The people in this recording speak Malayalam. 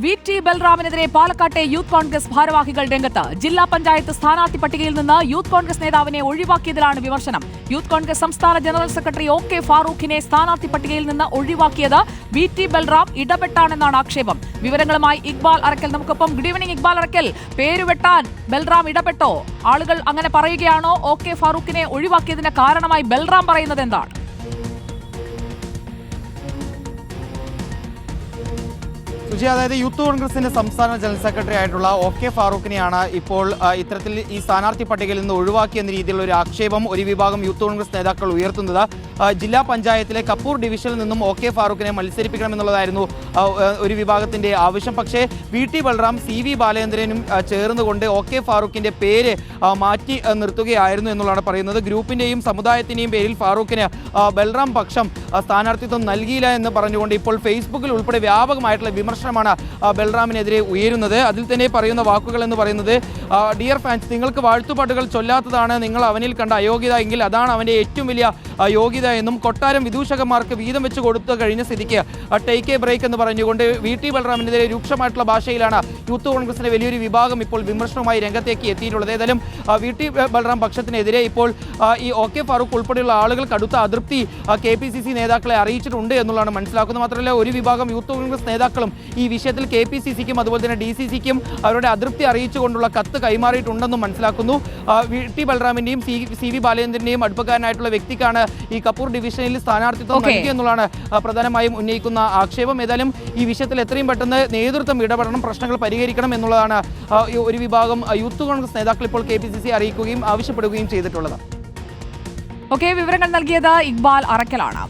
VT ബൽറാമിനെതിരെ പാലക്കാട്ടെ യൂത്ത് കോൺഗ്രസ് ഭാരവാഹികൾ രംഗത്ത്. ജില്ലാ പഞ്ചായത്ത് സ്ഥാനാർത്ഥി പട്ടികയിൽ നിന്ന് യൂത്ത് കോൺഗ്രസ് നേതാവിനെ ഒഴിവാക്കിയതിലാണ് വിമർശനം. യൂത്ത് കോൺഗ്രസ് സംസ്ഥാന ജനറൽ സെക്രട്ടറി OK ഫാറൂഖിനെ സ്ഥാനാർത്ഥി പട്ടികയിൽ നിന്ന് ഒഴിവാക്കിയത് VT ബൽറാം ഇടപെട്ടാണെന്നാണ് ആക്ഷേപം. വിവരങ്ങളുമായി ഇക്ബാൽ അറക്കൽ നമുക്കൊപ്പം. Good evening Iqbal Arakkal. പേരുവെട്ടാൻ ബൽറാം ഇടപെട്ടോ? ആളുകൾ അങ്ങനെ പറയുകയാണോ? OK ഫാറൂഖിനെ ഒഴിവാക്കിയതിന് കാരണമായി ബൽറാം പറയുന്നത് എന്താണ്? അതായത് യൂത്ത് കോൺഗ്രസിന്റെ സംസ്ഥാന ജനറൽ സെക്രട്ടറി ആയിട്ടുള്ള OK ഫാറൂഖിനെയാണ് ഇപ്പോൾ ഇത്തരത്തിൽ ഈ സ്ഥാനാർത്ഥി പട്ടികയിൽ നിന്ന് ഒഴിവാക്കിയെന്ന രീതിയിലുള്ള ഒരു ആക്ഷേപം ഒരു വിഭാഗം യൂത്ത് കോൺഗ്രസ് നേതാക്കൾ ഉയർത്തുന്നത്. ജില്ലാ പഞ്ചായത്തിലെ കപ്പൂർ ഡിവിഷനിൽ നിന്നും OK ഫാറൂഖിനെ മത്സരിപ്പിക്കണമെന്നുള്ളതായിരുന്നു ഒരു വിഭാഗത്തിന്റെ ആവശ്യം. പക്ഷേ VT ബൽറാം CV ബാലേന്ദ്രനും ചേർന്നുകൊണ്ട് OK ഫാറൂഖിന്റെ പേര് മാറ്റി നിർത്തുകയായിരുന്നു എന്നുള്ളതാണ് പറയുന്നത്. ഗ്രൂപ്പിന്റെയും സമുദായത്തിന്റെയും പേരിൽ ഫാറൂഖിന് ബൽറാം പക്ഷം സ്ഥാനാർത്ഥിത്വം നൽകിയില്ല എന്ന് പറഞ്ഞുകൊണ്ട് ഇപ്പോൾ ഫേസ്ബുക്കിൽ ഉൾപ്പെടെ വ്യാപകമായിട്ടുള്ള വിമർശനമാണ് ബൽറാമിനെതിരെ ഉയരുന്നത്. അതിൽ തന്നെ പറയുന്ന വാക്കുകൾ എന്ന് പറയുന്നത്, ഡിയർ ഫാൻസ്, നിങ്ങൾക്ക് വാഴ്ത്തുപാട്ടുകൾ ചൊല്ലാത്തതാണ് നിങ്ങൾ അവനിൽ കണ്ട അയോഗ്യത എങ്കിൽ അതാണ് അവൻ്റെ ഏറ്റവും വലിയ യോഗ്യത എന്നും കൊട്ടാരം വിദൂഷകന്മാർക്ക് വീതം വെച്ച് കൊടുത്തു കഴിഞ്ഞ സ്ഥിതിക്ക് ടേക്ക് എ ബ്രേക്ക് എന്ന് പറഞ്ഞുകൊണ്ട് VT ബൽറാമിനെതിരെ രൂക്ഷമായിട്ടുള്ള ഭാഷയിലാണ് യൂത്ത് കോൺഗ്രസിന്റെ വലിയൊരു വിഭാഗം ഇപ്പോൾ വിമർശനവുമായി രംഗത്തേക്ക് എത്തിയിട്ടുള്ളത്. ഏതായാലും VT ബൽറാം പക്ഷത്തിനെതിരെ ഇപ്പോൾ ഈ OK ഫാറൂഖ് ഉൾപ്പെടെയുള്ള ആളുകൾ കടുത്ത അതൃപ്തി KPCC നേതാക്കളെ അറിയിച്ചിട്ടുണ്ട് എന്നുള്ളതാണ് മനസ്സിലാക്കുന്നത്. മാത്രമല്ല ഒരു വിഭാഗം യൂത്ത് കോൺഗ്രസ് നേതാക്കളും ഈ വിഷയത്തിൽ KPCCക്കും അതുപോലെ തന്നെ DCCക്കും അവരുടെ അതൃപ്തി അറിയിച്ചുകൊണ്ടുള്ള കത്ത് കൈമാറിയിട്ടുണ്ടെന്നും മനസ്സിലാക്കുന്നു. VT ബൽറാമിന്റെയും CV ബാലേന്ദ്രന്റെയും അടുപ്പക്കാരനായിട്ടുള്ള വ്യക്തിക്കാണ് ഈ കപ്പൂർ ഡിവിഷനിൽ സ്ഥാനാർത്ഥിത്വം നൽകി എന്നുള്ളതാണ് പ്രധാനമായും ഉന്നയിക്കുന്ന ആക്ഷേപം. ഏതായാലും ഈ വിഷയത്തിൽ എത്രയും പെട്ടെന്ന് നേതൃത്വം ഇടപെടണം, പ്രശ്നങ്ങൾ പരിഹരിക്കണം എന്നുള്ളതാണ് ഒരു വിഭാഗം യൂത്ത് കോൺഗ്രസ് നേതാക്കൾ ഇപ്പോൾ KPCC അറിയിക്കുകയും ആവശ്യപ്പെടുകയും ചെയ്തിട്ടുള്ളത്. വിവരങ്ങൾ നൽകിയത് ഇക്ബാൽ അറക്കലാണ്.